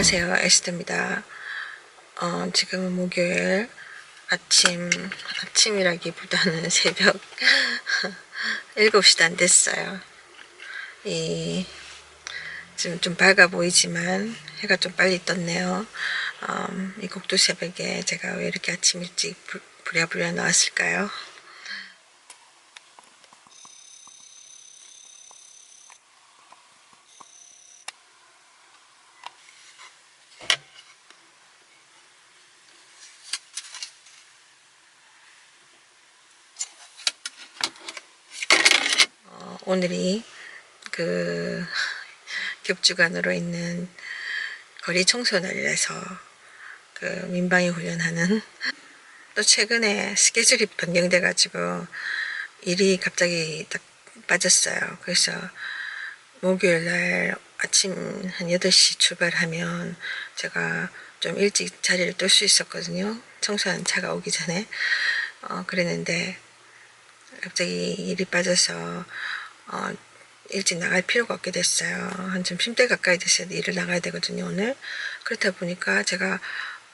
안녕하세요, 에스더입니다. 지금은 목요일 아침이라기보다는 새벽 7시도 안 됐어요. 지금 좀 밝아 보이지만 해가 좀 빨리 떴네요. 이 곡도 새벽에 제가 왜 이렇게 아침 일찍 부랴부랴 나왔을까요? 오늘이 겹주간으로 있는 거리 청소 날이라서 민방위 훈련하는 또 최근에 스케줄이 변경돼 가지고 일이 갑자기 딱 빠졌어요. 그래서 목요일 날 아침 한 8시 출발하면 제가 좀 일찍 자리를 뜰 수 있었거든요. 청소하는 차가 오기 전에. 그랬는데 갑자기 일이 빠져서 일찍 나갈 필요가 없게 됐어요. 한 점심때 가까이 됐어요. 일을 나가야 되거든요, 오늘. 그렇다 보니까 제가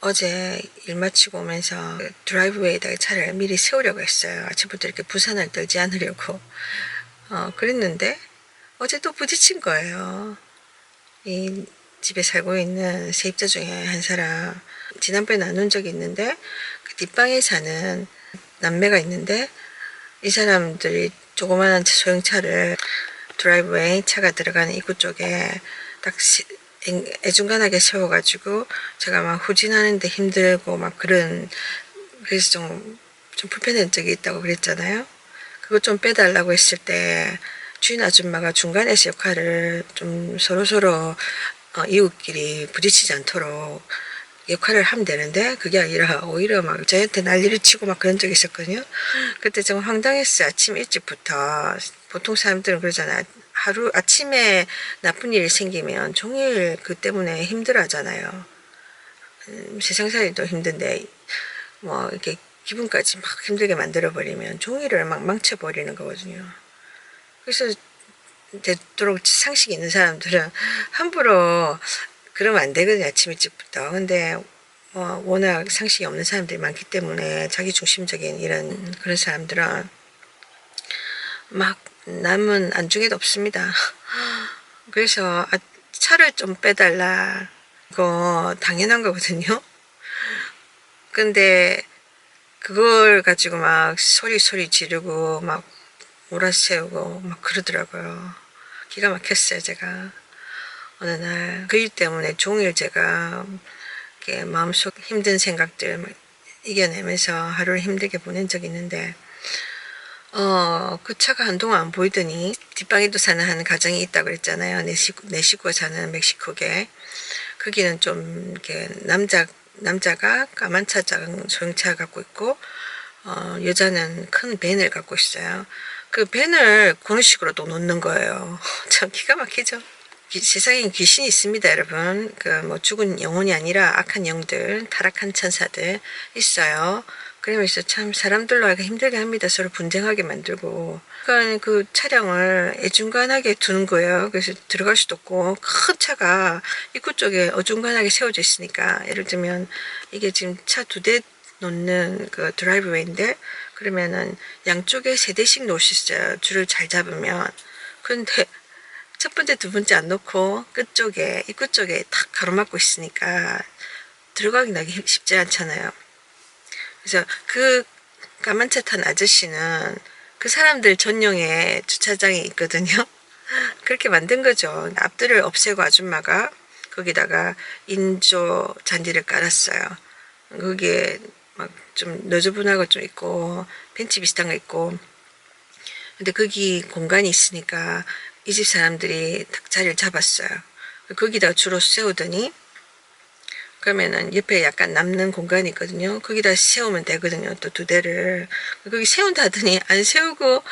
어제 일 마치고 오면서 드라이브웨이에다가 차를 미리 세우려고 했어요. 아침부터 이렇게 부산을 떨지 않으려고. 그랬는데 어제 또 부딪힌 거예요. 이 집에 살고 있는 세입자 중에 한 사람, 지난번에 나눈 적이 있는데 그 뒷방에 사는 남매가 있는데 이 사람들이 조그마한 소형차를 드라이브웨이 차가 들어가는 입구 쪽에 딱 애중간하게 세워가지고 제가 막 후진하는데 힘들고 막 그래서 좀 불편한 적이 있다고 그랬잖아요. 그거 좀 빼달라고 했을 때 주인 아줌마가 중간에서 역할을 좀 서로서로 이웃끼리 부딪히지 않도록 역할을 하면 되는데 그게 아니라 오히려 막 저한테 난리를 치고 막 그런 적이 있었거든요. 그때 좀 황당했어요. 아침 일찍부터. 보통 사람들은 그러잖아요. 하루 아침에 나쁜 일이 생기면 종일 그 때문에 힘들어 하잖아요. 세상살이도 힘든데 뭐 이렇게 기분까지 막 힘들게 만들어버리면 종일을 막 망쳐버리는 거거든요. 그래서 되도록 상식 있는 사람들은 함부로 그러면 안 되거든요, 아침 일찍부터. 근데 워낙 상식이 없는 사람들이 많기 때문에 자기 중심적인 이런 그런 사람들은 막 남은 안중에도 없습니다. 그래서 차를 좀 빼달라. 이거 당연한 거거든요. 근데 그걸 가지고 막 소리 지르고 막 몰아세우고 막 그러더라고요. 기가 막혔어요, 제가. 어느 날 그 일 때문에 종일 제가 이렇게 마음속 힘든 생각들 이겨내면서 하루를 힘들게 보낸 적이 있는데 그 차가 한동안 안 보이더니 뒷방에도 사는 한 가정이 있다고 그랬잖아요. 내 식구가 사는 멕시코계. 거기는 좀 이렇게 남자가 까만 소형차 갖고 있고 여자는 큰 밴을 갖고 있어요. 그 밴을 그런 식으로 또 놓는 거예요. 참 기가 막히죠. 세상에 귀신이 있습니다, 여러분. 뭐 죽은 영혼이 아니라 악한 영들, 타락한 천사들 있어요. 그러면서 참 사람들로 하여금 힘들게 합니다. 서로 분쟁하게 만들고. 그러니까 그 차량을 애중간하게 두는 거예요. 그래서 들어갈 수도 없고 큰 차가 입구 쪽에 어중간하게 세워져 있으니까 예를 들면 이게 지금 차 2대 놓는 그 드라이브웨이인데 그러면은 양쪽에 3대씩 놓을 수 있어요. 줄을 잘 잡으면. 그런데 첫 번째, 두 번째 안 놓고 끝쪽에 입구 쪽에 탁 가로막고 있으니까 들어가기 나기 쉽지 않잖아요. 그래서 그 까만 차 탄 아저씨는 그 사람들 전용의 주차장이 있거든요. 그렇게 만든 거죠. 앞들을 없애고 아줌마가 거기다가 인조 잔디를 깔았어요. 거기에 막 좀 너저분하고 좀 있고 벤치 비슷한 거 있고 근데 거기 공간이 있으니까 이 집 사람들이 딱 자리를 잡았어요. 거기다 주로 세우더니 그러면은 옆에 약간 남는 공간이 있거든요. 거기다 세우면 되거든요. 또 2대를. 거기 세운다 하더니 안 세우고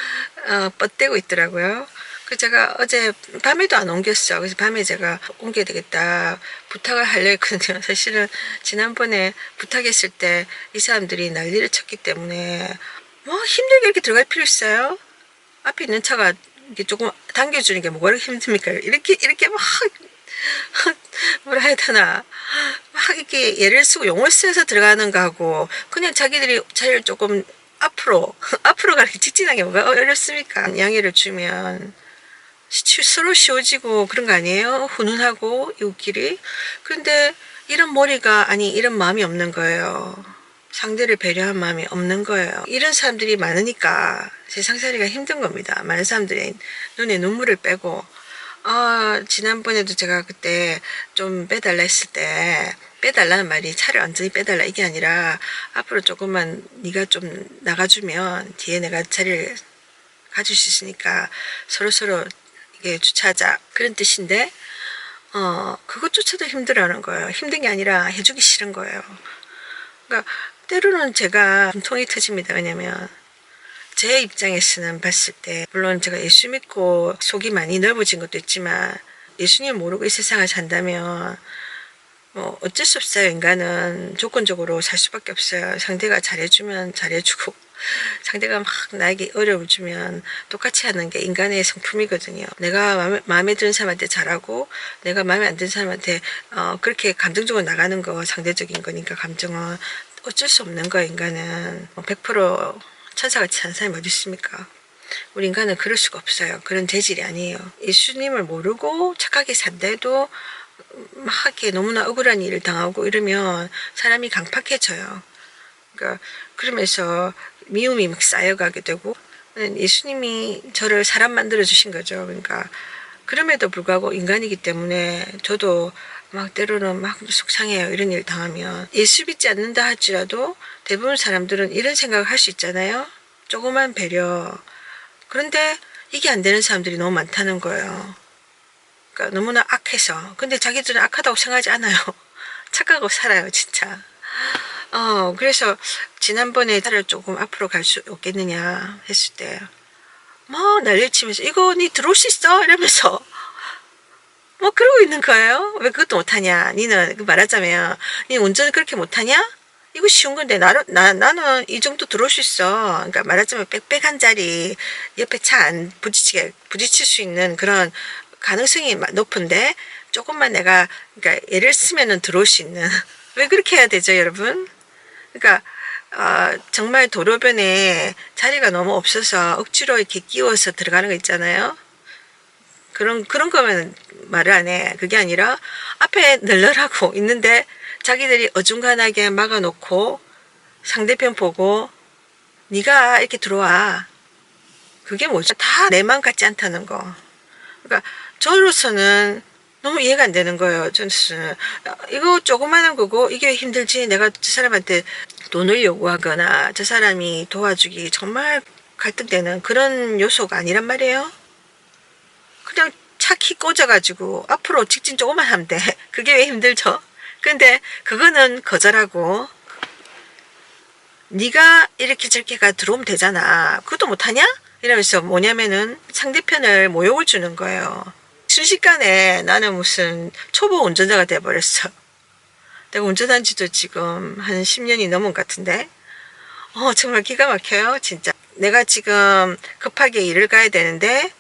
뻗대고 있더라고요. 그 제가 어제 밤에도 안 옮겼어. 그래서 밤에 제가 옮겨야 되겠다 부탁을 하려 했거든요. 사실은 지난번에 부탁했을 때 이 사람들이 난리를 쳤기 때문에 뭐 힘들게 이렇게 들어갈 필요 있어요? 앞에 있는 차가 이렇게 조금 당겨주는 게 뭐가 그렇게 힘듭니까? 이렇게 막 뭐라 해야 되나, 막 이렇게 예를 쓰고 용을 쓰여서 들어가는 거하고 그냥 자기들이 자리를 조금 앞으로 앞으로 가는 게 직진하게 뭐가 어렵습니까? 양해를 주면 서로 쉬워지고 그런 거 아니에요? 훈훈하고 이웃끼리. 그런데 이런 머리가, 아니 이런 마음이 없는 거예요. 상대를 배려한 마음이 없는 거예요. 이런 사람들이 많으니까 세상살이가 힘든 겁니다. 많은 사람들이 눈에 눈물을 빼고, 지난번에도 제가 그때 좀 빼달라 했을 때, 빼달라는 말이 차를 완전히 빼달라 이게 아니라 앞으로 조금만 네가 좀 나가주면 뒤에 내가 자리를 가질 수 있으니까 서로서로 이게 주차하자, 그런 뜻인데 그것조차도 힘들어하는 거예요. 힘든 게 아니라 해주기 싫은 거예요. 그러니까 때로는 제가 통이 터집니다. 왜냐면 제 입장에서는 봤을 때, 물론 제가 예수 믿고 속이 많이 넓어진 것도 있지만 예수님 모르고 이 세상을 산다면 뭐 어쩔 수 없어요. 인간은 조건적으로 살 수밖에 없어요. 상대가 잘해주면 잘해주고 상대가 막 나에게 어려움을 주면 똑같이 하는 게 인간의 성품이거든요. 내가 마음에 드는 사람한테 잘하고 내가 마음에 안 드는 사람한테 그렇게 감정적으로 나가는 거 상대적인 거니까, 감정은 어쩔 수 없는 거예요. 인간은 100% 천사같이 사는 사람이 어디 있습니까? 우리 인간은 그럴 수가 없어요. 그런 재질이 아니에요. 예수님을 모르고 착하게 산다 해도 막 이렇게 너무나 억울한 일을 당하고 이러면 사람이 강팍해져요. 그러니까 그러면서 미움이 막 쌓여가게 되고, 예수님이 저를 사람 만들어 주신 거죠. 그러니까 그럼에도 불구하고 인간이기 때문에 저도 막 때로는 막 속상해요. 이런 일 당하면. 예수 믿지 않는다 할지라도 대부분 사람들은 이런 생각을 할 수 있잖아요. 조그만 배려. 그런데 이게 안 되는 사람들이 너무 많다는 거예요. 그러니까 너무나 악해서. 근데 자기들은 악하다고 생각하지 않아요. 착하고 살아요, 진짜. 그래서 지난번에 차를 조금 앞으로 갈 수 없겠느냐 했을 때 막 난리치면서 이거 니 들어올 수 있어? 이러면서 뭐 그러고 있는 거예요. 왜 그것도 못하냐? 니는 말하자면 니 운전을 그렇게 못하냐? 이거 쉬운 건데 나는 이 정도 들어올 수 있어. 그러니까 말하자면 빽빽한 자리 옆에 차 안 부딪힐 수 있는 그런 가능성이 높은데 조금만 내가, 그러니까 예를 쓰면은 들어올 수 있는 왜 그렇게 해야 되죠, 여러분? 그러니까 정말 도로변에 자리가 너무 없어서 억지로 이렇게 끼워서 들어가는 거 있잖아요. 그런 거면 말을 안 해. 그게 아니라 앞에 널널하고 있는데 자기들이 어중간하게 막아놓고 상대편 보고 네가 이렇게 들어와. 그게 뭐죠? 다 내 맘 같지 않다는 거. 그러니까 저로서는 너무 이해가 안 되는 거예요. 저는 이거 조그마한 거고 이게 힘들지, 내가 저 사람한테 돈을 요구하거나 저 사람이 도와주기 정말 갈등되는 그런 요소가 아니란 말이에요. 그냥 차 키 꽂아가지고 앞으로 직진 조금만 하면 돼. 그게 왜 힘들죠? 근데 그거는 거절하고 네가 이렇게 저렇게가 들어오면 되잖아. 그것도 못하냐? 이러면서 뭐냐면은 상대편을 모욕을 주는 거예요. 순식간에 나는 무슨 초보 운전자가 돼버렸어. 내가 운전한 지도 지금 한 10년이 넘은 것 같은데 정말 기가 막혀요. 진짜 내가 지금 급하게 일을 가야 되는데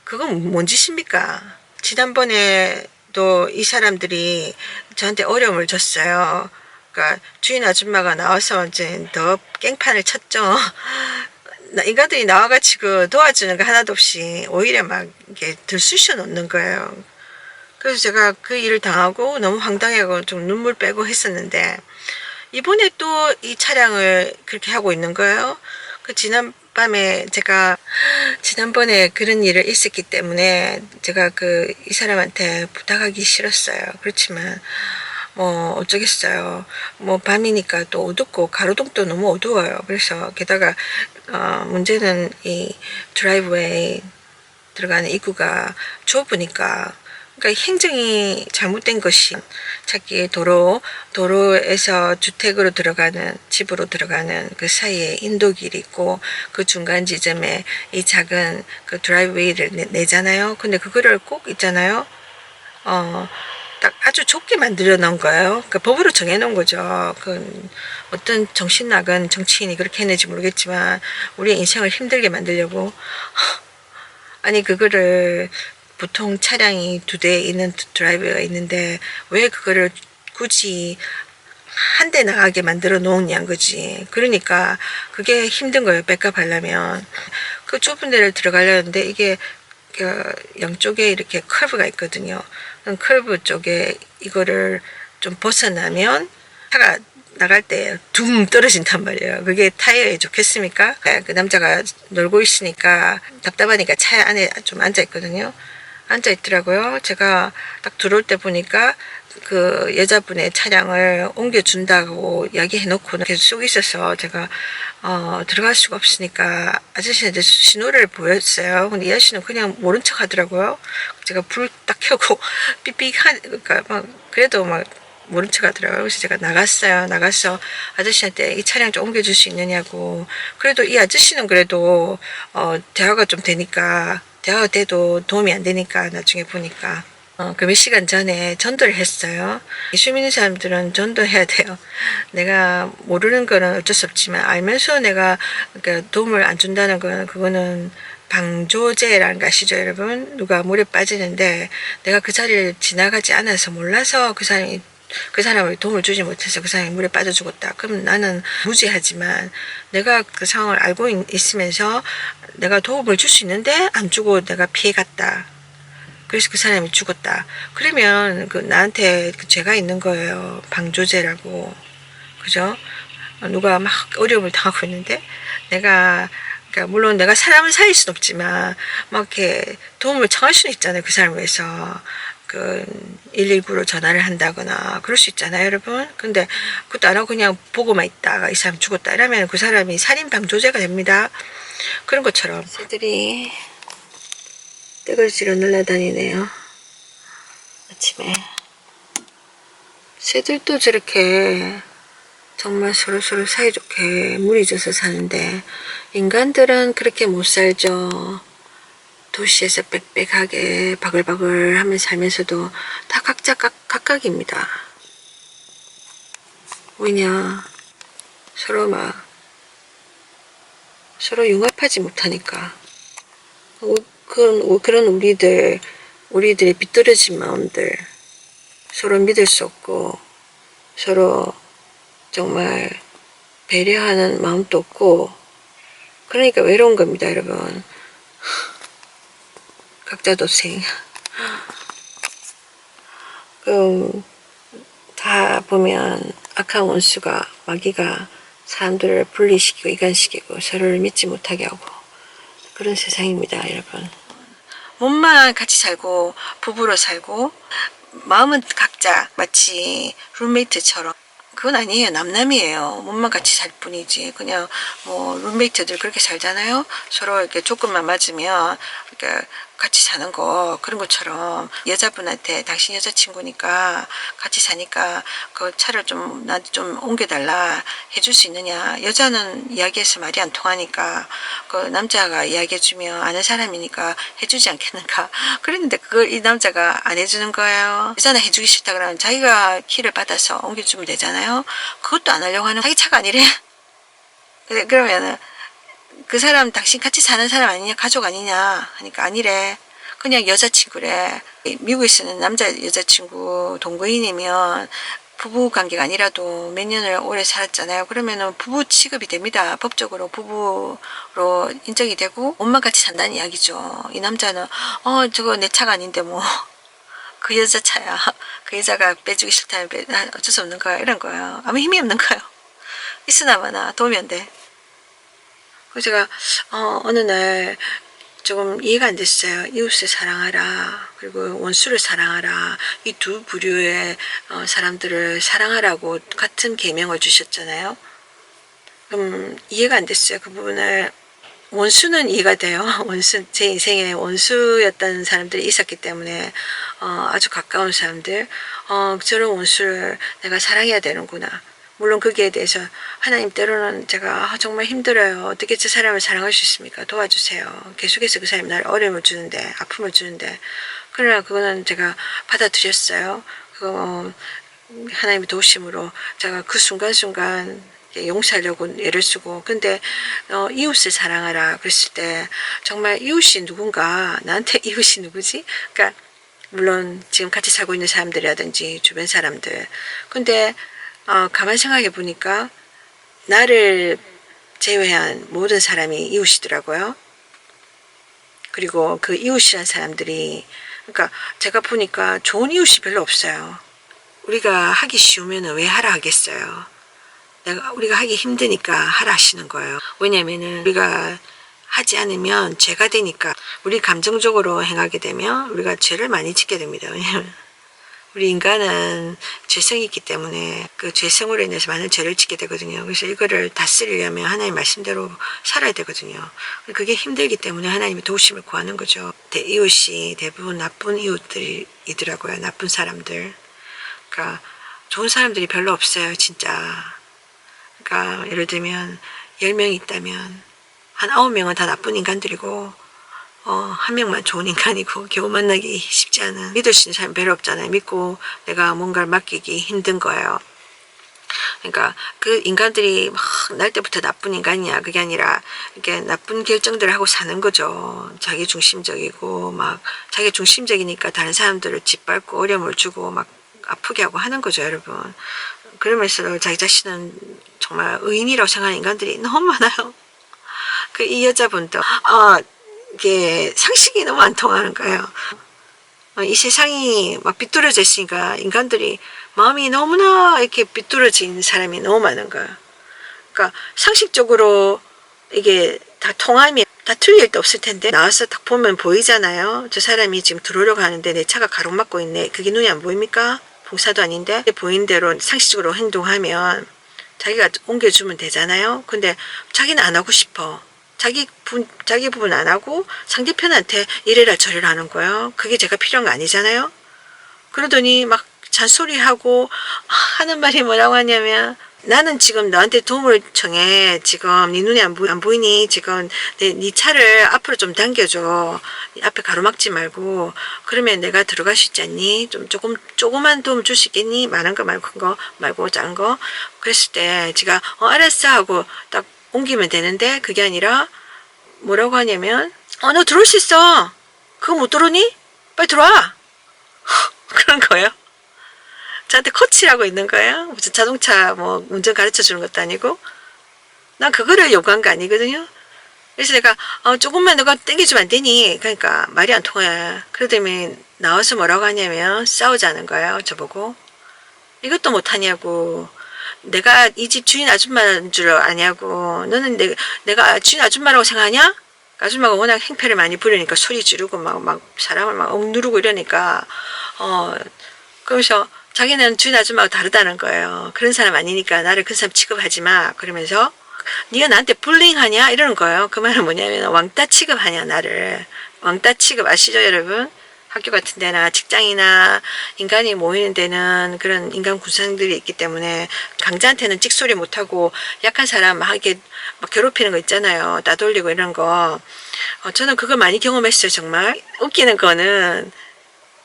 그건 뭔 짓입니까? 지난번에도 이 사람들이 저한테 어려움을 줬어요. 그러니까 주인 아줌마가 나와서 이제 더 깽판을 쳤죠. 인간들이 나와가지고 도와주는 거 하나도 없이 오히려 막 이렇게 들쑤셔 놓는 거예요. 그래서 제가 그 일을 당하고 너무 황당하고 좀 눈물 빼고 했었는데 이번에 또 이 차량을 그렇게 하고 있는 거예요. 그 지난밤에 제가 지난번에 그런 일을 있었기 때문에 제가 이 사람한테 부탁하기 싫었어요. 그렇지만 뭐 어쩌겠어요. 뭐 밤이니까 또 어둡고 가로등도 너무 어두워요. 그래서 게다가 문제는 이 드라이브웨이 들어가는 입구가 좁으니까, 그러니까 행정이 잘못된 것이 자기 도로에서 주택으로 들어가는, 집으로 들어가는 그 사이에 인도길이 있고 그 중간 지점에 이 작은 그 드라이브웨이를 내잖아요. 근데 그거를 꼭 있잖아요. 딱 아주 좁게 만들어 놓은 거예요. 그 법으로 정해 놓은 거죠. 어떤 정신 나간 정치인이 그렇게 했는지 모르겠지만 우리의 인생을 힘들게 만들려고 아니 그거를 보통 차량이 2대 있는 드라이버가 있는데 왜 그거를 굳이 한 대 나가게 만들어 놓은 거지. 그러니까 그게 힘든 거예요. 백업 하려면. 그 좁은 데를 들어가려는데 이게 그 양쪽에 이렇게 커브가 있거든요. 커브 쪽에 이거를 좀 벗어나면 차가 나갈 때 둥 떨어진단 말이에요. 그게 타이어에 좋겠습니까? 그 남자가 놀고 있으니까 답답하니까 차 안에 좀 앉아 있거든요. 앉아 있더라고요. 제가 딱 들어올 때 보니까 그 여자분의 차량을 옮겨준다고 이야기해 놓고 계속 속 있어서 제가 들어갈 수가 없으니까 아저씨한테 신호를 보였어요. 근데 이 아저씨는 그냥 모른 척 하더라고요. 제가 불 딱 켜고 삐삐 그러니까 막 그래도 막 모른 척 하더라고요. 그래서 제가 나갔어요. 나가서 아저씨한테 이 차량 좀 옮겨줄 수 있느냐고. 그래도 이 아저씨는 그래도 대화가 좀 되니까, 대화가 돼도 도움이 안 되니까 나중에 보니까 그 몇 시간 전에 전도를 했어요. 예수 믿는 사람들은 전도해야 돼요. 내가 모르는 거는 어쩔 수 없지만 알면서 내가 그러니까 도움을 안 준다는 거는 그거는 방조제라는 거 아시죠, 여러분? 누가 물에 빠지는데 내가 그 자리를 지나가지 않아서 몰라서 그 사람을 도움을 주지 못해서 그 사람이 물에 빠져 죽었다. 그럼 나는 무지하지만 내가 그 상황을 알고 있으면서 내가 도움을 줄 수 있는데 안 주고 내가 피해갔다. 그래서 그 사람이 죽었다. 그러면 그 나한테 그 죄가 있는 거예요. 방조제라고. 그죠? 누가 막 어려움을 당하고 있는데 내가 그러니까 물론 내가 사람을 살릴 수는 없지만 막 이렇게 도움을 청할 수는 있잖아요. 그 사람을 위해서. 그 119로 전화를 한다거나 그럴 수 있잖아요, 여러분. 근데 그것도 안 하고 그냥 보고만 있다가 이 사람 죽었다 이러면 그 사람이 살인 방조제가 됩니다. 그런 것처럼 새들이 떼거지로 날아다니네요. 아침에 새들도 저렇게 정말 서로서로 사이좋게 무리 져서 사는데 인간들은 그렇게 못 살죠. 도시에서 빽빽하게 바글바글 하면서 살면서도 다 각자 각각입니다. 왜냐 서로 융합하지 못하니까. 그런 우리들의 비뚤어진 마음들 서로 믿을 수 없고 서로 정말 배려하는 마음도 없고 그러니까 외로운 겁니다, 여러분. 각자 도생. 다 보면 악한 원수가 마귀가 사람들을 분리시키고 이간시키고 서로를 믿지 못하게 하고 그런 세상입니다, 여러분. 몸만 같이 살고 부부로 살고 마음은 각자 마치 룸메이트처럼 그건 아니에요. 남남이에요. 몸만 같이 살 뿐이지. 그냥 뭐 룸메이트들 그렇게 살잖아요. 서로 이렇게 조건만 맞으면 그러니까 같이 사는 거 그런 것처럼 여자분한테 당신 여자친구니까 같이 사니까 그 차를 좀 나한테 좀 옮겨달라 해줄 수 있느냐. 여자는 이야기해서 말이 안 통하니까 그 남자가 이야기해주면 아는 사람이니까 해주지 않겠는가. 그랬는데 그걸 이 남자가 안 해주는 거예요. 여자는 해주기 싫다 그러면 자기가 키를 받아서 옮겨주면 되잖아요. 그것도 안 하려고 하는 자기 차가 아니래. 그러면은 그 사람 당신 같이 사는 사람 아니냐 가족 아니냐 하니까 아니래. 그냥 여자친구래. 미국에서는 남자 여자친구 동거인이면 부부관계가 아니라도 몇 년을 오래 살았잖아요. 그러면은 부부 취급이 됩니다. 법적으로 부부로 인정이 되고 몸만 같이 산다는 이야기죠. 이 남자는 저거 내 차가 아닌데 뭐 그 여자 차야. 그 여자가 빼주기 싫다면 어쩔 수 없는 거야. 이런 거예요. 아무 힘이 없는 거예요. 있으나마나 도움이 안 돼. 그래서 제가 어느 날 조금 이해가 안 됐어요. 이웃을 사랑하라 그리고 원수를 사랑하라 이 두 부류의 사람들을 사랑하라고 같은 계명을 주셨잖아요. 이해가 안 됐어요. 그 부분을. 원수는 이해가 돼요. 제 인생에 원수였던 사람들이 있었기 때문에 아주 가까운 사람들 저런 원수를 내가 사랑해야 되는구나. 물론 거기에 대해서 하나님 때로는 제가 정말 힘들어요. 어떻게 저 사람을 사랑할 수 있습니까? 도와주세요. 계속해서 그 사람이 나를 어려움을 주는데 아픔을 주는데 그러나 그거는 제가 받아들였어요. 그거 하나님의 도우심으로 제가 그 순간순간 용서하려고 애를 쓰고. 근데 이웃을 사랑하라 그랬을 때 정말 이웃이 누군가, 나한테 이웃이 누구지? 그러니까 물론 지금 같이 살고 있는 사람들이라든지 주변 사람들. 근데 가만 생각해 보니까 나를 제외한 모든 사람이 이웃이더라고요. 그리고 그 이웃이란 사람들이, 그러니까 제가 보니까 좋은 이웃이 별로 없어요. 우리가 하기 쉬우면 왜 하라 하겠어요. 우리가 하기 힘드니까 하라 하시는 거예요. 왜냐면은 우리가 하지 않으면 죄가 되니까. 우리 감정적으로 행하게 되면 우리가 죄를 많이 짓게 됩니다. 왜냐면 우리 인간은 죄성이 있기 때문에 그 죄성으로 인해서 많은 죄를 짓게 되거든요. 그래서 이거를 다스리려면 하나님 말씀대로 살아야 되거든요. 그게 힘들기 때문에 하나님의 도우심을 구하는 거죠. 이웃이 대부분 나쁜 이웃들이더라고요. 나쁜 사람들. 그러니까 좋은 사람들이 별로 없어요, 진짜. 그러니까 예를 들면 10명이 있다면 한 9명은 다 나쁜 인간들이고 한 명만 좋은 인간이고, 겨우 만나기 쉽지 않은, 믿을 수 있는 사람이 별로 없잖아요. 믿고 내가 뭔가를 맡기기 힘든 거예요. 그러니까 그 인간들이 막 날 때부터 나쁜 인간이야, 그게 아니라 이렇게 나쁜 결정들을 하고 사는 거죠. 자기 중심적이고 막 자기 중심적이니까 다른 사람들을 짓밟고 어려움을 주고 막 아프게 하고 하는 거죠, 여러분. 그러면서 자기 자신은 정말 의인이라고 생각하는 인간들이 너무 많아요. 그 이 여자분도 이게 상식이 너무 안 통하는 거예요. 이 세상이 막 비뚤어져 있으니까 인간들이 마음이 너무나 이렇게 비뚤어진 사람이 너무 많은 거예요. 그러니까 상식적으로 이게 다 통하면 다 틀릴 데 없을 텐데, 나와서 딱 보면 보이잖아요. 저 사람이 지금 들어오려고 하는데 내 차가 가로막고 있네. 그게 눈이 안 보입니까? 봉사도 아닌데 보이는 대로 상식적으로 행동하면 자기가 옮겨주면 되잖아요. 근데 자기는 안 하고 싶어. 자기 부분 안 하고 상대편한테 이래라 저래라 하는 거예요. 그게 제가 필요한 거 아니잖아요. 그러더니 막 잔소리하고 하는 말이 뭐라고 하냐면, 나는 지금 너한테 도움을 청해. 지금 네 눈에 안 보이니? 지금 네 차를 앞으로 좀 당겨줘. 앞에 가로막지 말고. 그러면 내가 들어갈 수 있지 않니? 조그만 도움 줄 수 있겠니? 많은 거 말고, 큰 거 말고, 작은 거. 그랬을 때 제가 알았어 하고 딱 옮기면 되는데, 그게 아니라 뭐라고 하냐면, 너 들어올 수 있어. 그거 못 들어오니? 빨리 들어와. 그런 거예요. 저한테 코치라고 있는 거예요. 무슨 자동차 뭐 운전 가르쳐 주는 것도 아니고. 난 그거를 요구한 거 아니거든요. 그래서 내가 조금만 너가 땡겨주면 안 되니? 그러니까 말이 안 통해. 그러더니 나와서 뭐라고 하냐면 싸우자는 거예요. 저보고. 이것도 못하냐고. 내가 이 집 주인 아줌마인 줄 아냐고. 너는 내가 주인 아줌마라고 생각하냐? 아줌마가 워낙 행패를 많이 부리니까 소리 지르고 막 사람을 막 억누르고 이러니까 그러면서 자기는 주인 아줌마가 다르다는 거예요. 그런 사람 아니니까 나를 그런 사람 취급하지 마. 그러면서 네가 나한테 불링하냐? 이러는 거예요. 그 말은 뭐냐면 왕따 취급하냐 나를. 왕따 취급 아시죠 여러분? 학교 같은 데나 직장이나 인간이 모이는 데는 그런 인간 구성들이 있기 때문에 강자한테는 찍소리 못하고 약한 사람 막 이렇게 막 괴롭히는 거 있잖아요. 따돌리고 이런 거. 저는 그걸 많이 경험했어요. 정말 웃기는 거는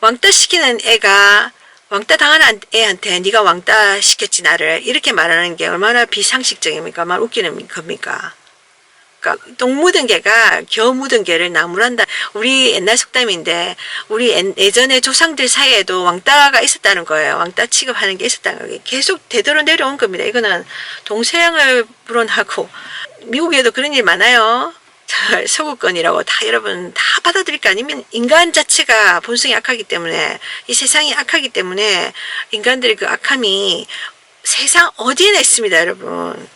왕따 시키는 애가 왕따 당하는 애한테 네가 왕따 시켰지 나를, 이렇게 말하는 게 얼마나 비상식적입니까? 말 웃기는 겁니까? 그러니까 똥 묻은 개가 겨우 묻은 개를 나무란다. 우리 옛날 속담인데 우리 예전에 조상들 사이에도 왕따가 있었다는 거예요. 왕따 취급하는 게 있었다는 거예요. 계속 대대로 내려온 겁니다. 이거는 동서양을 불언하고 미국에도 그런 일 많아요. 서구권이라고 다 여러분 다 받아들일 거 아니면, 인간 자체가 본성이 악하기 때문에, 이 세상이 악하기 때문에 인간들의 그 악함이 세상 어디에나 있습니다 여러분.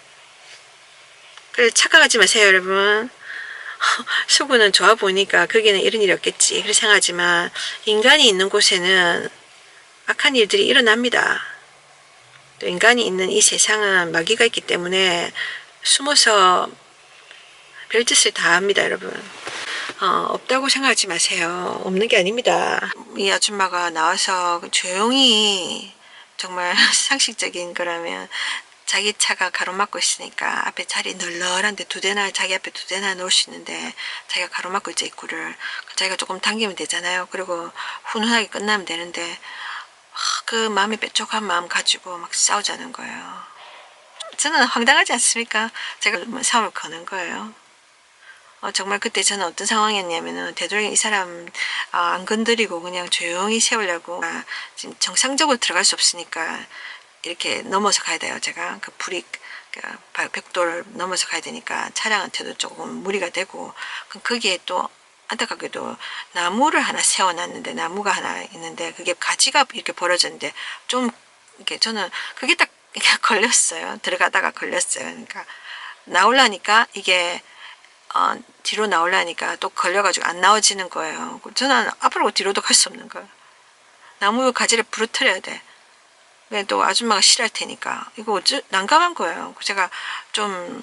그래서 착각하지 마세요 여러분. 서구는 좋아 보니까 거기는 이런 일이 없겠지 그렇게 생각하지만, 인간이 있는 곳에는 악한 일들이 일어납니다. 또 인간이 있는 이 세상은 마귀가 있기 때문에 숨어서 별짓을 다 합니다 여러분. 없다고 생각하지 마세요. 없는 게 아닙니다. 이 아줌마가 나와서 조용히, 정말 상식적인 거라면 자기 차가 가로막고 있으니까 앞에 자리 널널한데 자기 앞에 두 대나 놓을 수 있는데 자기가 가로막고 있죠, 입구를. 자기가 조금 당기면 되잖아요. 그리고 훈훈하게 끝나면 되는데 그 마음이 뾰족한 마음 가지고 막 싸우자는 거예요. 저는 황당하지 않습니까? 제가 뭐 사업을 거는 거예요. 정말 그때 저는 어떤 상황이었냐면은 되도록 이 사람 안 건드리고 그냥 조용히 세우려고 지금 정상적으로 들어갈 수 없으니까 이렇게 넘어서 가야 돼요. 제가 그 불이 벽돌을 넘어서 가야 되니까 차량한테도 조금 무리가 되고 거기에 또 안타깝게도 나무를 하나 세워놨는데 나무가 하나 있는데 그게 가지가 이렇게 벌어졌는데 좀 이렇게 저는 그게 딱 걸렸어요. 들어가다가 걸렸어요. 그러니까 나오려니까 이게 뒤로 나오려니까 또 걸려가지고 안 나와지는 거예요. 저는 앞으로 뒤로도 갈 수 없는 거예요. 나무 가지를 부러뜨려야 돼. 또 아줌마가 싫어할 테니까 이거 난감한 거예요. 제가 좀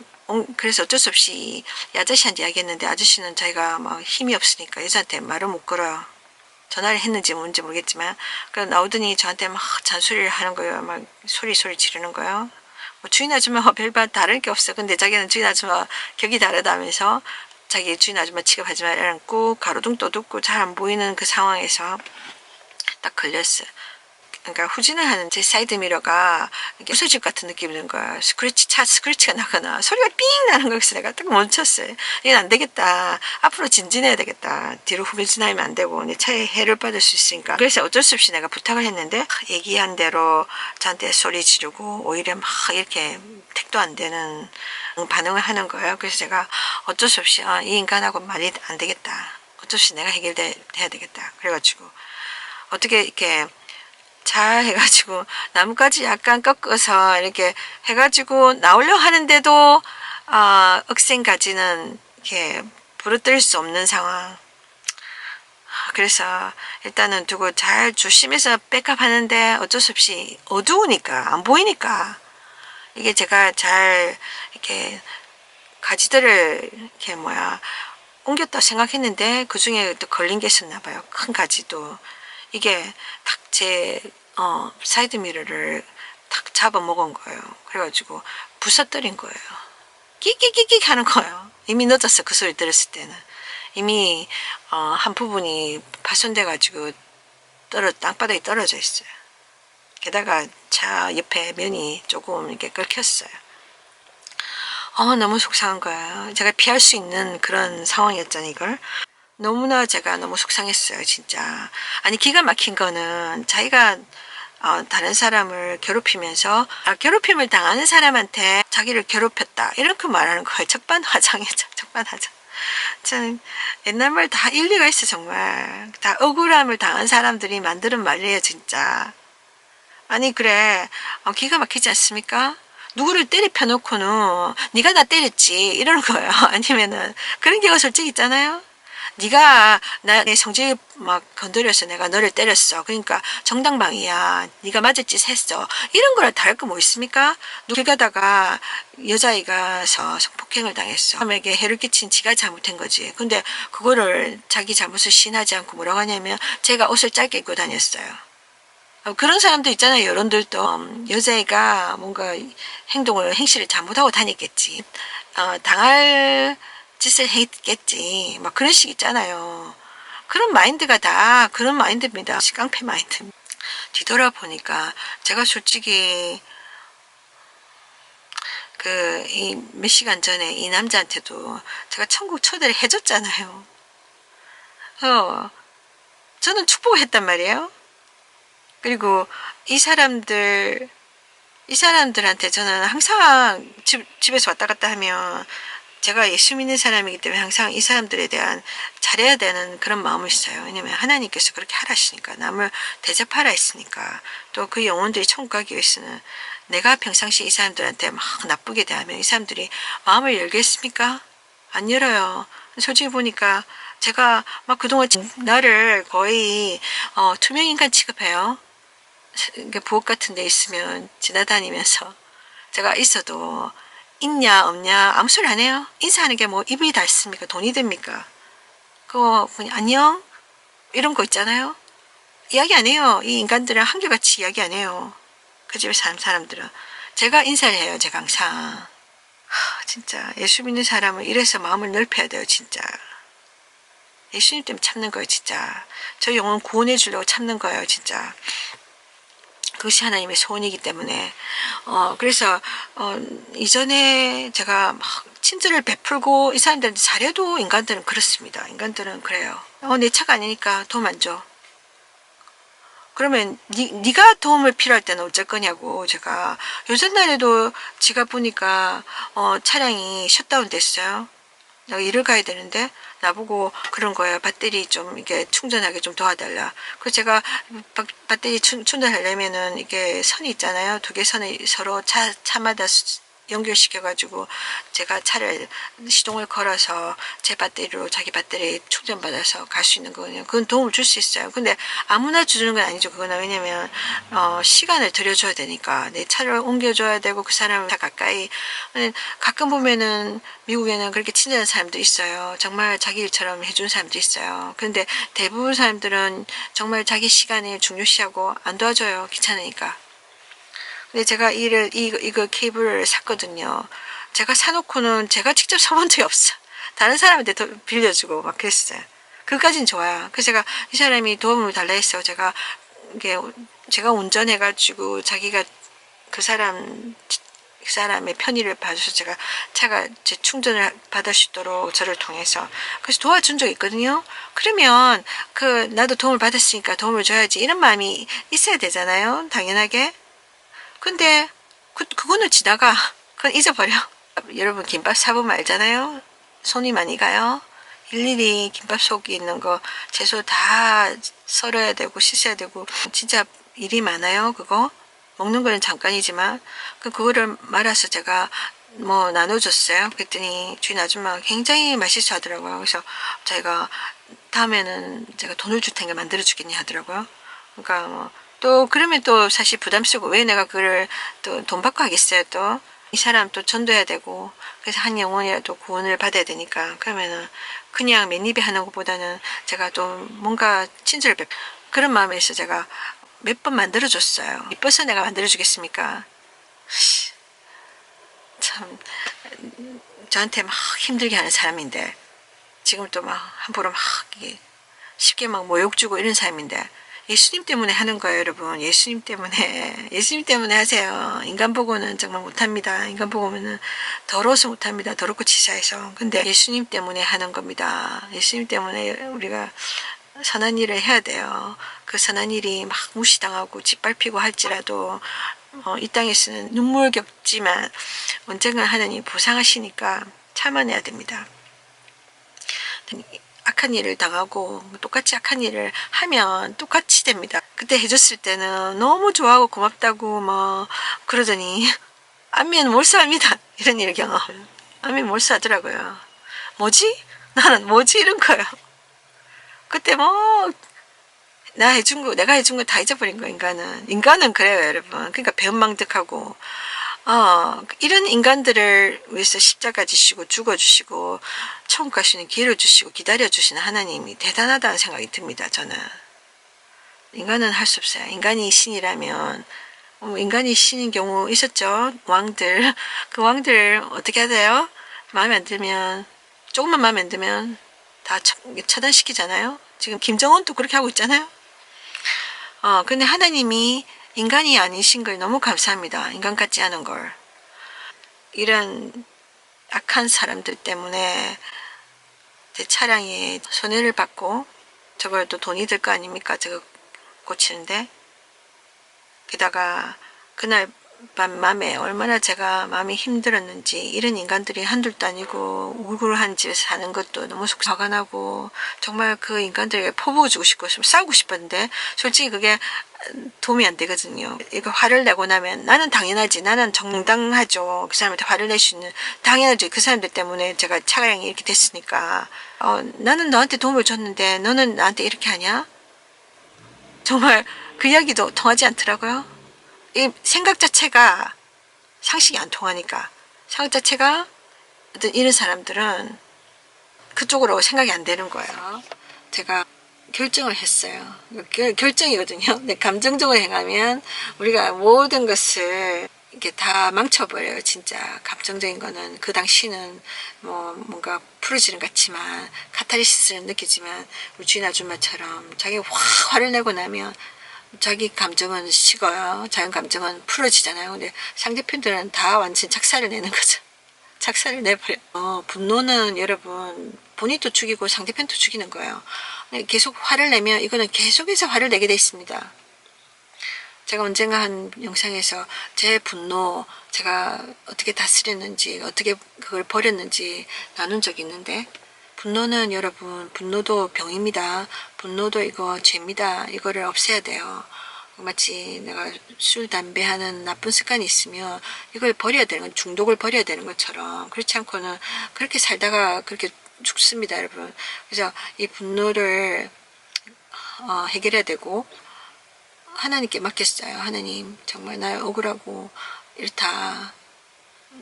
그래서 어쩔 수 없이 이 아저씨한테 이야기했는데 아저씨는 자기가 막 힘이 없으니까 여자한테 말을 못 걸어요. 전화를 했는지 뭔지 모르겠지만 그래서 나오더니 저한테 막 잔소리를 하는 거예요. 막 소리 지르는 거예요. 뭐 주인 아줌마와 별반 다른 게 없어. 근데 자기는 주인 아줌마 격이 다르다면서 자기 주인 아줌마 취급하지 말라고 가로등 떠듣고 잘 안 보이는 그 상황에서 딱 걸렸어요. 그러니까 후진을 하는 제 사이드미러가 부서질 것 같은 느낌이 드는 거야. 차 스크래치가 나거나 소리가 삥 나는 거여서 내가 딱 멈췄어요. 이건 안 되겠다. 앞으로 진진해야 되겠다. 뒤로 후진하면 안 되고 내 차에 해를 받을 수 있으니까. 그래서 어쩔 수 없이 내가 부탁을 했는데 얘기한 대로 저한테 소리 지르고 오히려 막 이렇게 택도 안 되는 반응을 하는 거예요. 그래서 제가 어쩔 수 없이 이 인간하고 말이 안 되겠다. 어쩔 수 없이 내가 해결해야 되겠다. 그래가지고 어떻게 이렇게 잘 해가지고 나뭇가지 약간 꺾어서 이렇게 해가지고 나오려 하는데도 억센가지는 이렇게 부러뜨릴 수 없는 상황. 그래서 일단은 두고 잘 조심해서 백업 하는데 어쩔 수 없이 어두우니까 안 보이니까 이게 제가 잘 이렇게 가지들을 이렇게 옮겼다 생각했는데 그 중에 또 걸린 게 있었나 봐요. 큰 가지도. 이게 딱 제 사이드 미러를 탁 잡아먹은 거예요. 그래가지고 부서뜨린 거예요. 끽끽끽끽 하는 거예요. 이미 늦었어. 그 소리 들었을 때는. 이미 한 부분이 파손돼가지고 땅바닥에 떨어져 있어요. 게다가 차 옆에 면이 조금 이렇게 긁혔어요. 너무 속상한 거예요. 제가 피할 수 있는 그런 상황이었잖아요, 이걸. 너무나 제가 너무 속상했어요, 진짜. 아니, 기가 막힌 거는 자기가 다른 사람을 괴롭히면서 괴롭힘을 당하는 사람한테 자기를 괴롭혔다 이렇게 말하는 거예요. 적반하장이죠. 적반하장. 저는 옛날 말 다 일리가 있어. 정말 다 억울함을 당한 사람들이 만드는 말이에요, 진짜. 아니 그래 기가 막히지 않습니까? 누구를 때려 펴놓고는 네가 나 때렸지 이러는 거예요. 아니면은 그런 경우가 솔직히 있잖아요. 네가 내 성질 막 건드려서 내가 너를 때렸어. 그러니까 정당방위야. 네가 맞을 짓 했어. 이런 거랑 다를 거 뭐 있습니까? 길 가다가 여자아이가 성폭행을 당했어. 사람에게 해를 끼친 지가 잘못한 거지. 근데 그거를 자기 잘못을 시인하지 않고 뭐라고 하냐면 제가 옷을 짧게 입고 다녔어요. 그런 사람도 있잖아요. 여론들도 여자애가 뭔가 행실을 잘못하고 다녔겠지. 당할 짓을 했겠지. 막 그런 식 있잖아요. 그런 마인드가 다 그런 마인드입니다. 깡패 마인드. 뒤돌아보니까 제가 솔직히 이 몇 시간 전에 이 남자한테도 제가 천국 초대를 해줬잖아요. 저는 축복을 했단 말이에요. 그리고 이 사람들한테 저는 항상 집에서 왔다 갔다 하면 제가 예수 믿는 사람이기 때문에 항상 이 사람들에 대한 잘해야 되는 그런 마음이 있어요. 왜냐면 하나님께서 그렇게 하라 하시니까 남을 대접하라 했으니까 또 그 영혼들이 천국 가기 위해서는 내가 평상시 이 사람들한테 막 나쁘게 대하면 이 사람들이 마음을 열겠습니까? 안 열어요. 솔직히 보니까 제가 막 그동안 나를 거의 투명인간 취급해요. 부엌 같은 데 있으면 지나다니면서 제가 있어도 있냐 없냐 아무 소리 안 해요. 인사하는 게 뭐 입이 닳습니까? 돈이 됩니까? 그거 그냥 안녕 이런 거 있잖아요. 이야기 안 해요. 이 인간들은 한결같이 이야기 안 해요. 그 집에 사는 사람들은. 제가 인사를 해요. 제가 항상. 진짜 예수 믿는 사람은 이래서 마음을 넓혀야 돼요. 진짜. 예수님 때문에 참는 거예요. 진짜. 저 영혼 구원해 주려고 참는 거예요. 진짜. 그것이 하나님의 소원이기 때문에 그래서 이전에 제가 막 친절을 베풀고 이 사람들한테 잘해도 인간들은 그렇습니다. 인간들은 그래요. 내 차가 아니니까 도움 안 줘. 그러면 네가 도움을 필요할 때는 어쩔 거냐고. 제가 요즘날에도 지가 보니까 차량이 셧다운 됐어요. 내가 일을 가야 되는데 나보고 그런 거예요. 배터리 좀 이게 충전하게 좀 도와달라. 그래서 제가 배터리 충전하려면은 이게 선이 있잖아요. 두 개 선을 서로 차마다 연결시켜가지고 제가 차를 시동을 걸어서 제 배터리로 자기 배터리 충전받아서 갈 수 있는 거거든요. 그건 도움을 줄 수 있어요. 근데 아무나 주는 건 아니죠. 그거는 왜냐면 시간을 들여줘야 되니까 내 차를 옮겨줘야 되고 그 사람을 다 가까이. 가끔 보면은 미국에는 그렇게 친절한 사람도 있어요. 정말 자기 일처럼 해준 사람도 있어요. 그런데 대부분 사람들은 정말 자기 시간을 중요시하고 안 도와줘요. 귀찮으니까. 근데 제가 이거 케이블을 샀거든요. 제가 사놓고는 제가 직접 사본 적이 없어. 다른 사람한테 빌려주고 막 그랬어요. 그까진 좋아요. 그래서 이 사람이 도움을 달라 했어요. 제가 운전해가지고 자기가 그 사람의 편의를 봐줘서 제가 차가 충전을 받을 수 있도록 저를 통해서 그래서 도와준 적이 있거든요. 그러면 나도 도움을 받았으니까 도움을 줘야지 이런 마음이 있어야 되잖아요. 당연하게. 근데 그거는 지나가. 그건 잊어버려. 여러분 김밥 사보면 알잖아요. 손이 많이 가요. 일일이 김밥 속에 있는 거 채소 다 썰어야 되고 씻어야 되고 진짜 일이 많아요. 그거 먹는 거는 잠깐이지만 그거를 말아서 제가 뭐 나눠줬어요. 그랬더니 주인 아줌마가 굉장히 맛있어 하더라고요. 그래서 제가 다음에는 제가 돈을 줄 테니까 만들어 주겠냐 하더라고요. 그러니까 뭐 또 그러면 또 사실 부담스럽고 왜 내가 그걸 또 돈 받고 하겠어요. 또 이 사람 또 전도해야 되고 그래서 한 영혼이라도 구원을 받아야 되니까 그러면은 그냥 맨입에 하는 것보다는 제가 또 뭔가 친절을 그런 마음에서 제가 몇 번 만들어줬어요. 이뻐서 내가 만들어주겠습니까? 참 저한테 막 힘들게 하는 사람인데 지금 또 막 함부로 막 쉽게 막 모욕 주고 이런 사람인데 예수님 때문에 하는 거예요, 여러분. 예수님 때문에 하세요. 인간 보고는 정말 못합니다. 인간 보고는 더러워서 못합니다. 더럽고 치사해서. 근데 예수님 때문에 하는 겁니다. 예수님 때문에 우리가 선한 일을 해야 돼요. 그 선한 일이 막 무시당하고 짓밟히고 할지라도 이 땅에서는 눈물겹지만 언젠가 하나님 보상하시니까 참아내야 됩니다. 악한 일을 당하고 똑같이 악한 일을 하면 똑같이 됩니다. 그때 해줬을 때는 너무 좋아하고 고맙다고 뭐 그러더니 안면 몰수합니다. 이런 일 경험. 안면 몰수하더라고요. 뭐지? 나는 뭐지? 이런 거예요. 그때 뭐 내가 해준 거 다 잊어버린 거 인간은 그래요, 여러분. 그러니까 배은망덕하고 이런 인간들을 위해서 십자가 지시고 죽어주시고 천국 가시는 기회를 주시고 기다려주시는 하나님이 대단하다는 생각이 듭니다. 저는 인간은 할 수 없어요. 인간이 신이라면 인간이 신인 경우 있었죠. 왕들 그 왕들 어떻게 하세요? 마음에 안 들면 조금만 마음에 안 들면 다 차단시키잖아요. 지금 김정은도 그렇게 하고 있잖아요. 근데 하나님이 인간이 아니신 걸 너무 감사합니다. 인간 같지 않은 걸. 이런 악한 사람들 때문에 제 차량에 손해를 받고 저걸 또 돈이 들 거 아닙니까? 저거 고치는데. 게다가 그날 밤 맘에 얼마나 제가 마음이 힘들었는지 이런 인간들이 한둘도 아니고 우울한 집에서 사는 것도 너무 화가 나고 정말 그 인간들에게 퍼부어주고 싶고 싸우고 싶었는데 솔직히 그게 도움이 안 되거든요. 이거 화를 내고 나면 나는 당연하지. 나는 정당하죠. 그 사람한테 화를 낼 수 있는 당연하지. 그 사람들 때문에 제가 차량이 이렇게 됐으니까 나는 너한테 도움을 줬는데 너는 나한테 이렇게 하냐? 정말 그 이야기도 통하지 않더라고요. 이 생각 자체가 상식이 안 통하니까 생각 자체가 어떤 이런 사람들은 그쪽으로 생각이 안 되는 거예요. 제가 결정을 했어요. 결정이거든요. 근데 감정적으로 행하면 우리가 모든 것을 이렇게 다 망쳐버려요. 진짜 감정적인 거는 그 당시는 뭔가 푸르지는 같지만 카타르시스는 느끼지만 우리 주인 아줌마처럼 자기가 화를 내고 나면 자기 감정은 식어요. 자기 감정은 풀어지잖아요. 근데 상대편들은 다 완전 착살을 내는 거죠. 착살을 내버려. 분노는 여러분 본인도 죽이고 상대편도 죽이는 거예요. 계속 화를 내면 이거는 계속해서 화를 내게 돼 있습니다. 제가 언젠가 한 영상에서 제 분노 제가 어떻게 다스렸는지 어떻게 그걸 버렸는지 나눈 적이 있는데, 분노는 여러분, 분노도 병입니다. 분노도 이거 죄입니다. 이거를 없애야 돼요. 마치 내가 술, 담배 하는 나쁜 습관이 있으면 이걸 버려야 되는 건, 중독을 버려야 되는 것처럼, 그렇지 않고는 그렇게 살다가 그렇게 죽습니다, 여러분. 그래서 이 분노를 해결해야 되고, 하나님께 맡겼어요. 하나님, 정말 날 억울하고 이렇다.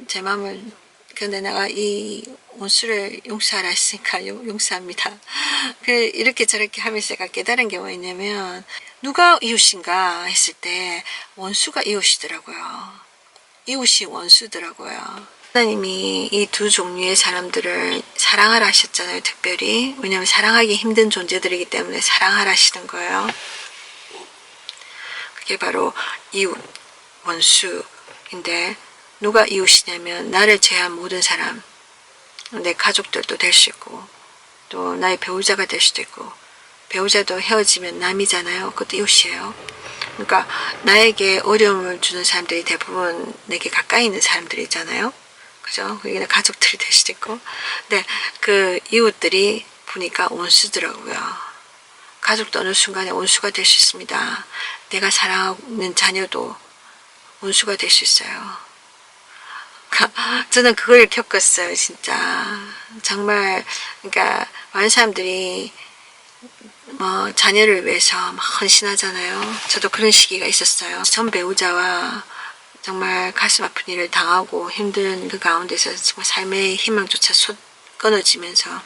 제 마음을, 근데 내가 이 원수를 용서하라 했으니까 용서합니다. 이렇게 저렇게 하면서 제가 깨달은 게 뭐였냐면, 누가 이웃인가 했을 때 원수가 이웃이더라고요. 이웃이 원수더라고요. 하나님이 이 두 종류의 사람들을 사랑하라 하셨잖아요, 특별히. 왜냐하면 사랑하기 힘든 존재들이기 때문에 사랑하라 하시는 거예요. 그게 바로 이웃, 원수인데, 누가 이웃이냐면 나를 제외한 모든 사람, 내 가족들도 될 수 있고, 또 나의 배우자가 될 수도 있고, 배우자도 헤어지면 남이잖아요. 그것도 이웃이에요. 그러니까 나에게 어려움을 주는 사람들이 대부분 내게 가까이 있는 사람들이잖아요. 그죠? 그게 가족들이 될 수도 있고. 근데 그 이웃들이 보니까 원수더라고요. 가족도 어느 순간에 원수가 될 수 있습니다. 내가 사랑하는 자녀도 원수가 될 수 있어요. 저는 그걸 겪었어요, 진짜. 정말, 그러니까 많은 사람들이 뭐 자녀를 위해서 막 헌신하잖아요. 저도 그런 시기가 있었어요. 전 배우자와 정말 가슴 아픈 일을 당하고 힘든 그 가운데서 정말 삶의 희망조차 끊어지면서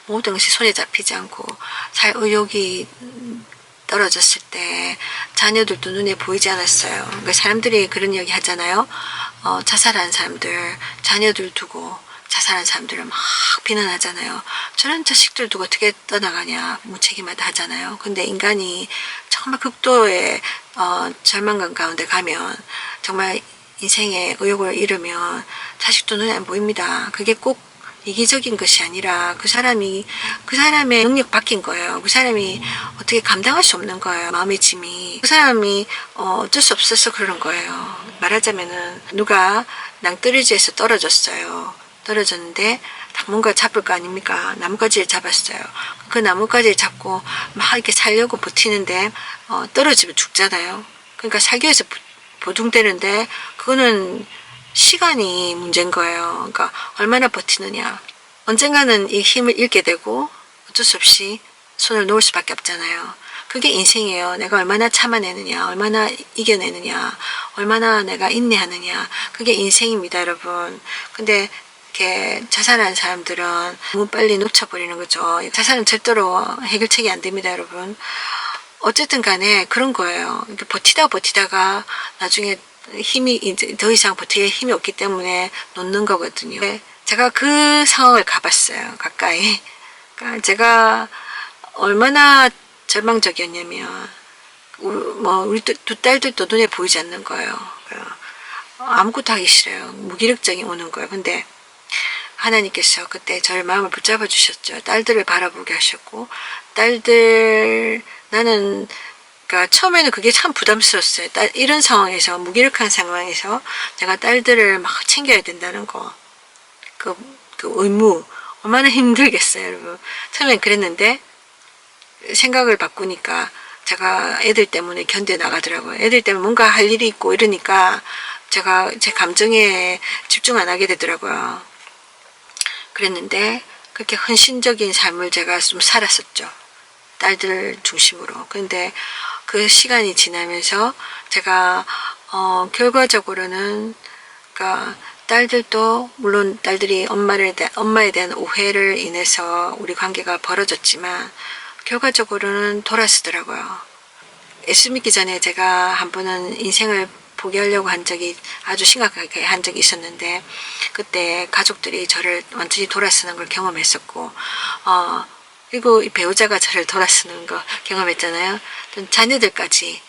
모든 것이 손에 잡히지 않고 살 의욕이 떨어졌을 때 자녀들도 눈에 보이지 않았어요. 그러니까 사람들이 그런 이야기 하잖아요. 자살한 사람들, 자녀들 두고 자살한 사람들을 막 비난하잖아요. 저런 자식들 두고 어떻게 떠나가냐, 무책임하다 하잖아요. 근데 인간이 정말 극도의 절망감 가운데 가면, 정말 인생의 의욕을 잃으면 자식도 눈에 안 보입니다. 그게 꼭 이기적인 것이 아니라 그 사람의 능력 바뀐 거예요. 그 사람이 어떻게 감당할 수 없는 거예요. 마음의 짐이. 그 사람이 어쩔 수 없어서 그러는 거예요. 말하자면은 누가 낭떠러지에서 떨어졌어요. 떨어졌는데 뭔가 잡을 거 아닙니까? 나뭇가지를 잡았어요. 그 나뭇가지를 잡고 막 이렇게 살려고 버티는데 떨어지면 죽잖아요. 그러니까 살기 위해서 보둥대는데 그거는 시간이 문제인 거예요. 그러니까 얼마나 버티느냐. 언젠가는 이 힘을 잃게 되고 어쩔 수 없이 손을 놓을 수밖에 없잖아요. 그게 인생이에요. 내가 얼마나 참아내느냐, 얼마나 이겨내느냐, 얼마나 내가 인내하느냐. 그게 인생입니다, 여러분. 근데 이렇게 자살한 사람들은 너무 빨리 놓쳐버리는 거죠. 자살은 절대로 해결책이 안 됩니다, 여러분. 어쨌든 간에 그런 거예요. 버티다가 나중에 힘이 이제 더 이상 버틸 힘이 없기 때문에 놓는 거거든요. 제가 그 상황을 가봤어요, 가까이. 그러니까 제가 얼마나 절망적이었냐면, 우리 두 딸들도 눈에 보이지 않는 거예요. 아무것도 하기 싫어요. 무기력증이 오는 거예요. 근데 하나님께서 그때 저의 마음을 붙잡아 주셨죠. 딸들을 바라보게 하셨고, 나는 그러니까 처음에는 그게 참 부담스러웠어요. 이런 상황에서, 무기력한 상황에서 제가 딸들을 막 챙겨야 된다는 거, 그 의무, 얼마나 힘들겠어요, 여러분. 처음엔 그랬는데 생각을 바꾸니까 제가 애들 때문에 견뎌 나가더라고요. 애들 때문에 뭔가 할 일이 있고 이러니까 제가 제 감정에 집중 안 하게 되더라고요. 그랬는데 그렇게 헌신적인 삶을 제가 좀 살았었죠. 딸들 중심으로. 근데 그 시간이 지나면서 제가 결과적으로는, 그러니까 딸들도 물론 딸들이 엄마에 대한 오해를 인해서 우리 관계가 벌어졌지만 결과적으로는 돌아서더라고요. 예수 믿기 전에 제가 한 번은 인생을 포기하려고 한 적이, 아주 심각하게 한 적이 있었는데, 그때 가족들이 저를 완전히 돌아서는 걸 경험했었고, 그리고 이 배우자가 저를 돌아서는 거 경험했잖아요. 또 자녀들까지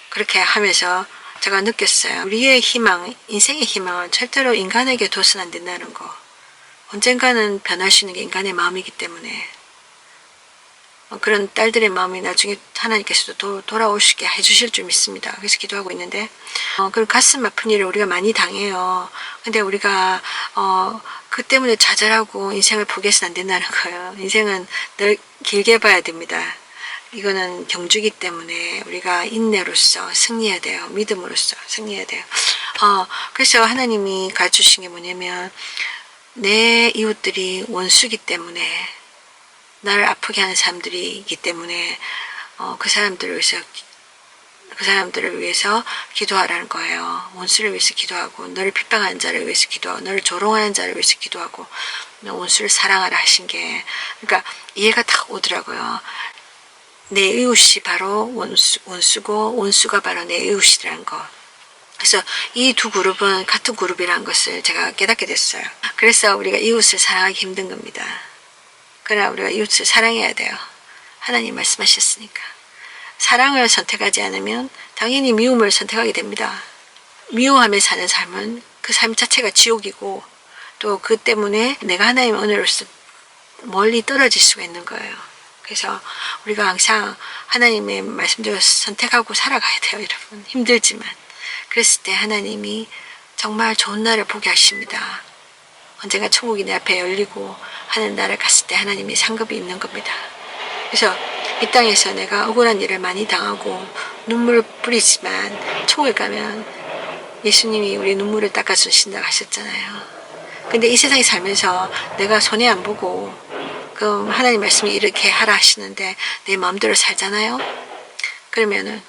그렇게 하면서 제가 느꼈어요. 우리의 희망, 인생의 희망은 절대로 인간에게 둬서는 안 된다는 거. 언젠가는 변할 수 있는 게 인간의 마음이기 때문에 그런 딸들의 마음이 나중에 하나님께서도 돌아올 수 있게 해주실 줄 믿습니다. 그래서 기도하고 있는데 그런 가슴 아픈 일을 우리가 많이 당해요. 근데 우리가 그 때문에 좌절하고 인생을 포기해서는 안 된다는 거예요. 인생은 늘 길게 봐야 됩니다. 이거는 경주기 때문에 우리가 인내로서 승리해야 돼요. 믿음으로써 승리해야 돼요. 그래서 하나님이 가르쳐주신 게 뭐냐면 내 이웃들이 원수기 때문에 나를 아프게 하는 사람들이기 때문에 그 사람들을 위해서 기도하라는 거예요. 원수를 위해서 기도하고 너를 핍박하는 자를 위해서 기도하고 너를 조롱하는 자를 위해서 기도하고 원수를 사랑하라 하신 게 그러니까 이해가 딱 오더라고요. 내 이웃이 바로 원수고 원수가 바로 내 이웃이라는 거. 그래서 이 두 그룹은 같은 그룹이라는 것을 제가 깨닫게 됐어요. 그래서 우리가 이웃을 사랑하기 힘든 겁니다. 그러나 우리가 이웃을 사랑해야 돼요. 하나님 말씀하셨으니까. 사랑을 선택하지 않으면 당연히 미움을 선택하게 됩니다. 미워하며 사는 삶은 그 삶 자체가 지옥이고 또 그 때문에 내가 하나님의 은혜로서 멀리 떨어질 수가 있는 거예요. 그래서 우리가 항상 하나님의 말씀대로 선택하고 살아가야 돼요, 여러분. 힘들지만. 그랬을 때 하나님이 정말 좋은 날을 보게 하십니다. 언젠가 천국이 내 앞에 열리고 하는 날을 갔을 때 하나님이 상급이 있는 겁니다. 그래서 이 땅에서 내가 억울한 일을 많이 당하고 눈물을 뿌리지만 천국에 가면 예수님이 우리 눈물을 닦아주신다고 하셨잖아요. 근데 이 세상에 살면서 내가 손해 안 보고 그럼 하나님 말씀이 이렇게 하라 하시는데 내 마음대로 살잖아요. 그러면은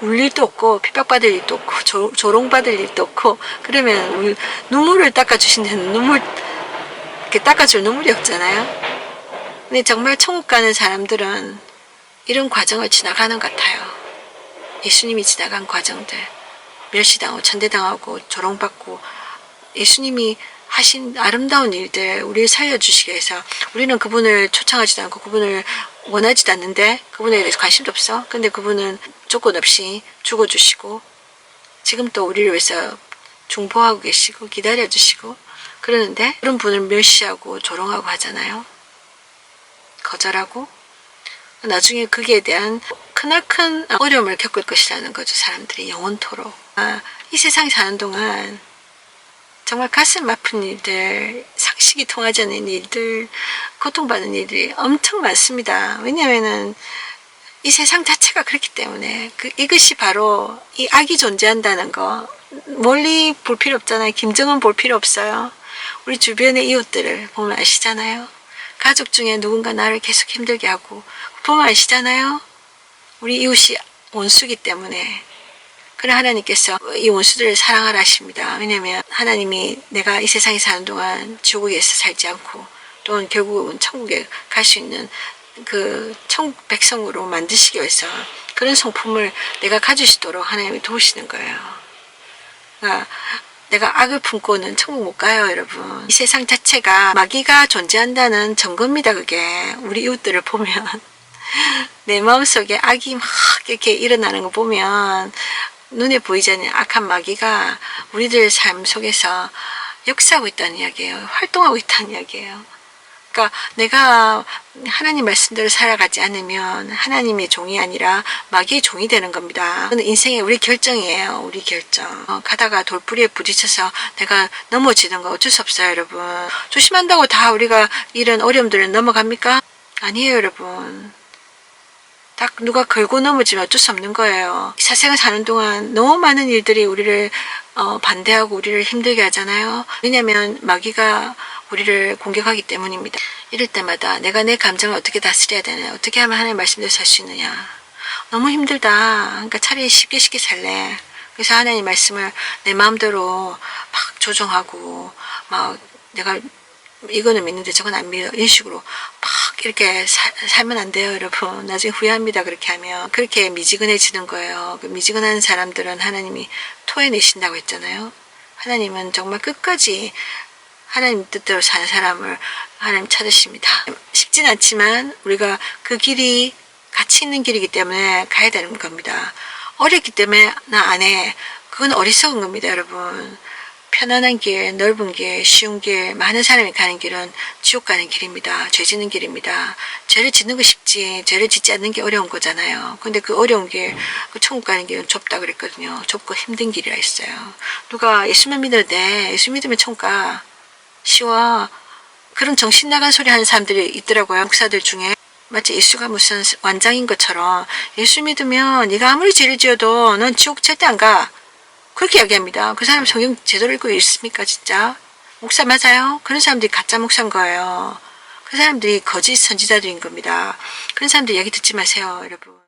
울 일도 없고 핍박받을 일도 없고 조롱받을 일도 없고 그러면 눈물을 닦아주신 데는 눈물 이렇게 닦아줄 눈물이 없잖아요. 근데 정말 천국 가는 사람들은 이런 과정을 지나가는 것 같아요. 예수님이 지나간 과정들 멸시당하고 천대당하고 조롱받고 예수님이 하신 아름다운 일들 우리를 살려주시기 위해서 우리는 그분을 초청하지도 않고 그분을 원하지도 않는데 그분에 대해서 관심도 없어. 근데 그분은 조건 없이 죽어주시고 지금 또 우리를 위해서 중보하고 계시고 기다려주시고 그러는데 그런 분을 멸시하고 조롱하고 하잖아요. 거절하고 나중에 거기에 대한 크나큰 어려움을 겪을 것이라는 거죠. 사람들이 영원토록. 이 세상에 사는 동안 정말 가슴 아픈 일들, 상식이 통하지 않는 일들, 고통받는 일들이 엄청 많습니다. 왜냐면은 이 세상 자체가 그렇기 때문에 이것이 바로 이 악이 존재한다는 거 멀리 볼 필요 없잖아요. 김정은 볼 필요 없어요. 우리 주변의 이웃들을 보면 아시잖아요. 가족 중에 누군가 나를 계속 힘들게 하고 보면 아시잖아요. 우리 이웃이 원수기 때문에 그래 하나님께서 이 원수들을 사랑하라 하십니다. 왜냐하면 하나님이 내가 이 세상에 사는 동안 지옥에서 살지 않고 또는 결국은 천국에 갈 수 있는 그 천국 백성으로 만드시기 위해서 그런 성품을 내가 가지시도록 하나님이 도우시는 거예요. 그러니까 내가 악을 품고는 천국 못 가요, 여러분. 이 세상 자체가 마귀가 존재한다는 증거입니다, 그게. 우리 이웃들을 보면 내 마음속에 악이 막 이렇게 일어나는 거 보면 눈에 보이지 않는 악한 마귀가 우리들 삶 속에서 역사하고 있다는 이야기예요. 활동하고 있다는 이야기예요. 그러니까 내가 하나님 말씀대로 살아가지 않으면 하나님의 종이 아니라 마귀의 종이 되는 겁니다. 그건 인생의 우리 결정이에요. 우리 결정. 가다가 돌부리에 부딪혀서 내가 넘어지는 거 어쩔 수 없어요, 여러분. 조심한다고 다 우리가 이런 어려움들을 넘어갑니까? 아니에요, 여러분. 딱 누가 걸고 넘어지면 어쩔 수 없는 거예요. 세상을 사는 동안 너무 많은 일들이 우리를 반대하고 우리를 힘들게 하잖아요. 왜냐하면 마귀가 우리를 공격하기 때문입니다. 이럴 때마다 내가 내 감정을 어떻게 다스려야 되나, 어떻게 하면 하나님의 말씀대로 살 수 있느냐. 너무 힘들다. 그러니까 차라리 쉽게 살래. 그래서 하나님 말씀을 내 마음대로 막 조정하고 막 내가 이거는 믿는데 저건 안 믿어 이런 식으로 막 이렇게 살면 안 돼요, 여러분. 나중에 후회합니다. 그렇게 하면. 그렇게 미지근해지는 거예요. 그 미지근한 사람들은 하나님이 토해내신다고 했잖아요. 하나님은 정말 끝까지 하나님 뜻대로 사는 사람을 하나님 찾으십니다. 쉽진 않지만 우리가 그 길이 가치 있는 길이기 때문에 가야 되는 겁니다. 어렵기 때문에 나 안 해. 그건 어리석은 겁니다, 여러분. 편안한 길, 넓은 길, 쉬운 길, 많은 사람이 가는 길은 지옥 가는 길입니다. 죄 짓는 길입니다. 죄를 짓는 거 쉽지, 죄를 짓지 않는 게 어려운 거잖아요. 근데 그 어려운 길, 그 천국 가는 길은 좁다 그랬거든요. 좁고 힘든 길이라 했어요. 누가 예수만 믿어도 돼. 예수 믿으면 천국 가. 쉬워. 그런 정신 나간 소리 하는 사람들이 있더라고요. 목사들 중에. 마치 예수가 무슨 완장인 것처럼 예수 믿으면 네가 아무리 죄를 지어도 넌 지옥 절대 안 가. 그렇게 이야기합니다. 그 사람 성경 제대로 읽고 있습니까 진짜? 목사 맞아요? 그런 사람들이 가짜 목사인 거예요. 그 사람들이 거짓 선지자들인 겁니다. 그런 사람들 이야기 듣지 마세요 여러분.